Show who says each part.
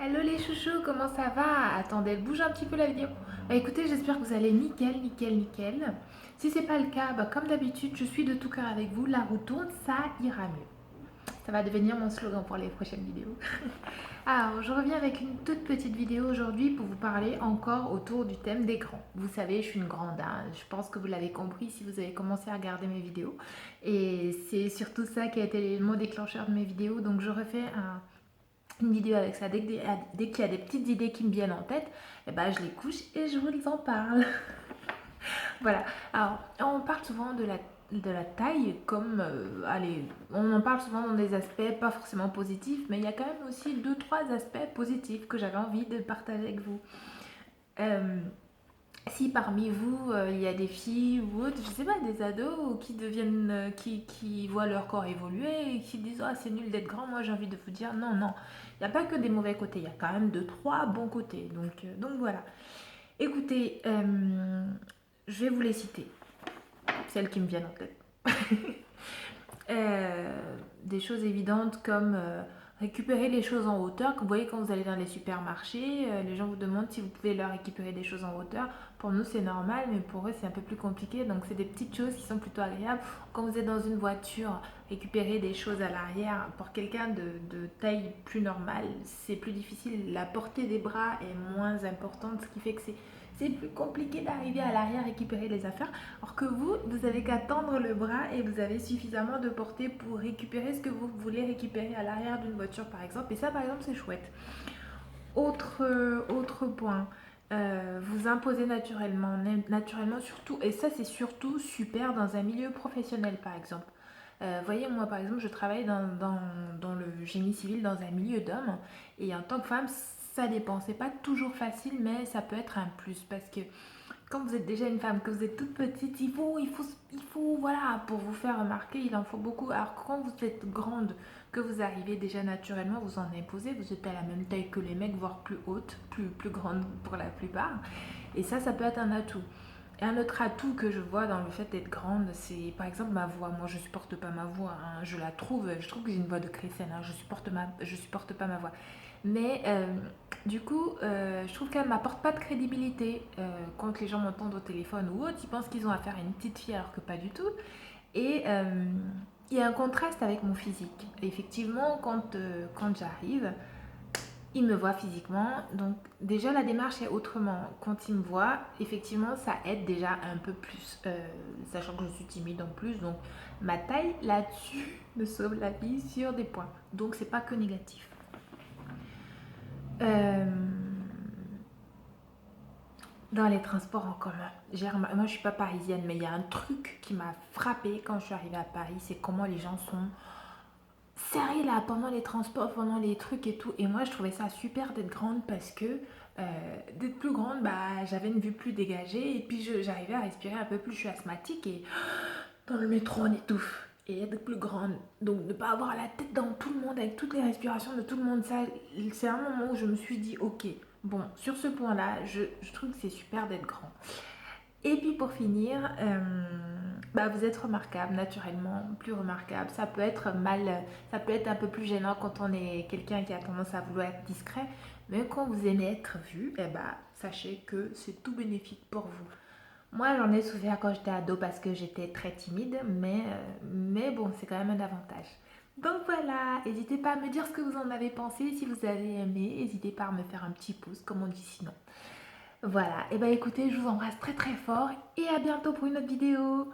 Speaker 1: Hello les chouchous, comment ça va? Attendez, elle bouge un petit peu la vidéo. Bah écoutez, j'espère que vous allez nickel, nickel, nickel. Si c'est pas le cas, bah comme d'habitude, je suis de tout cœur avec vous. La roue tourne, ça ira mieux. Ça va devenir mon slogan pour les prochaines vidéos. Alors, je reviens avec une toute petite vidéo aujourd'hui pour vous parler encore autour du thème des grands. Vous savez, je suis une grande, hein. Je pense que vous l'avez compris si vous avez commencé à regarder mes vidéos. Et c'est surtout ça qui a été le mot déclencheur de mes vidéos. Donc, je refais une vidéo avec ça. Dès qu'il y a des petites idées qui me viennent en tête, eh ben, je les couche et je vous en parle. Voilà. Alors, on parle souvent de la taille comme, allez, on en parle souvent dans des aspects pas forcément positifs, mais il y a quand même aussi deux, trois aspects positifs que j'avais envie de partager avec vous. Euh, Si parmi vous, il y a des filles ou autres, je sais pas, des ados qui deviennent, qui voient leur corps évoluer et qui disent ah c'est nul d'être grand, moi j'ai envie de vous dire non non, il n'y a pas que des mauvais côtés, il y a quand même deux trois bons côtés. Donc voilà. Écoutez, je vais vous les citer, celles qui me viennent en tête. Des choses évidentes comme récupérer les choses en hauteur. Vous voyez, quand vous allez dans les supermarchés, les gens vous demandent si vous pouvez leur récupérer des choses en hauteur. Pour nous, c'est normal, mais pour eux, c'est un peu plus compliqué. Donc, c'est des petites choses qui sont plutôt agréables. Quand vous êtes dans une voiture, récupérer des choses à l'arrière, pour quelqu'un de taille plus normale, c'est plus difficile. La portée des bras est moins importante, ce qui fait que c'est plus compliqué d'arriver à l'arrière récupérer les affaires. Alors que vous avez qu'à tendre le bras et vous avez suffisamment de portée pour récupérer ce que vous voulez récupérer à l'arrière d'une voiture par exemple. Et ça par exemple c'est chouette. Autre point, vous imposez naturellement surtout, et ça c'est surtout super dans un milieu professionnel par exemple. Voyez, moi par exemple, je travaille dans le génie civil dans un milieu d'hommes, et en tant que femme, ça dépend. C'est pas toujours facile, mais ça peut être un plus parce que quand vous êtes déjà une femme, que vous êtes toute petite, il faut, voilà, pour vous faire remarquer, il en faut beaucoup. Alors que quand vous êtes grande, que vous arrivez déjà naturellement, vous en imposez, vous êtes à la même taille que les mecs, voire plus haute, plus grande pour la plupart. Et ça peut être un atout. Et un autre atout que je vois dans le fait d'être grande, c'est par exemple ma voix. Moi, je supporte pas ma voix, hein. Je trouve que j'ai une voix de chrétienne, hein. Je supporte pas ma voix. Mais du coup, je trouve qu'elle m'apporte pas de crédibilité. Quand les gens m'entendent au téléphone ou autre, ils pensent qu'ils ont affaire à une petite fille alors que pas du tout. Et il y a un contraste avec mon physique. Effectivement, quand j'arrive, il me voit physiquement, donc déjà la démarche est autrement. Quand il me voit, effectivement, ça aide déjà un peu plus, sachant que je suis timide en plus, donc ma taille là-dessus me sauve la vie sur des points. Donc c'est pas que négatif. Euh, Dans les transports en commun, moi je suis pas parisienne, mais il y a un truc qui m'a frappée quand je suis arrivée à Paris, c'est comment les gens sont serrés là pendant les transports, pendant les trucs et tout. Et moi je trouvais ça super d'être grande parce que d'être plus grande, bah j'avais une vue plus dégagée et puis j'arrivais à respirer un peu plus. Je suis asthmatique et dans le métro on étouffe. Et être plus grande, donc ne pas avoir la tête dans tout le monde avec toutes les respirations de tout le monde, ça c'est un moment où je me suis dit ok, bon sur ce point là je trouve que c'est super d'être grand. Et puis pour finir, bah vous êtes remarquable, naturellement, plus remarquable. Ça peut être mal, ça peut être un peu plus gênant quand on est quelqu'un qui a tendance à vouloir être discret, mais quand vous aimez être vu, eh bah, sachez que c'est tout bénéfique pour vous. Moi, j'en ai souffert quand j'étais ado parce que j'étais très timide, mais bon, c'est quand même un avantage. Donc voilà, n'hésitez pas à me dire ce que vous en avez pensé, si vous avez aimé, n'hésitez pas à me faire un petit pouce, comme on dit sinon. Voilà, et bah écoutez, je vous embrasse très très fort et à bientôt pour une autre vidéo.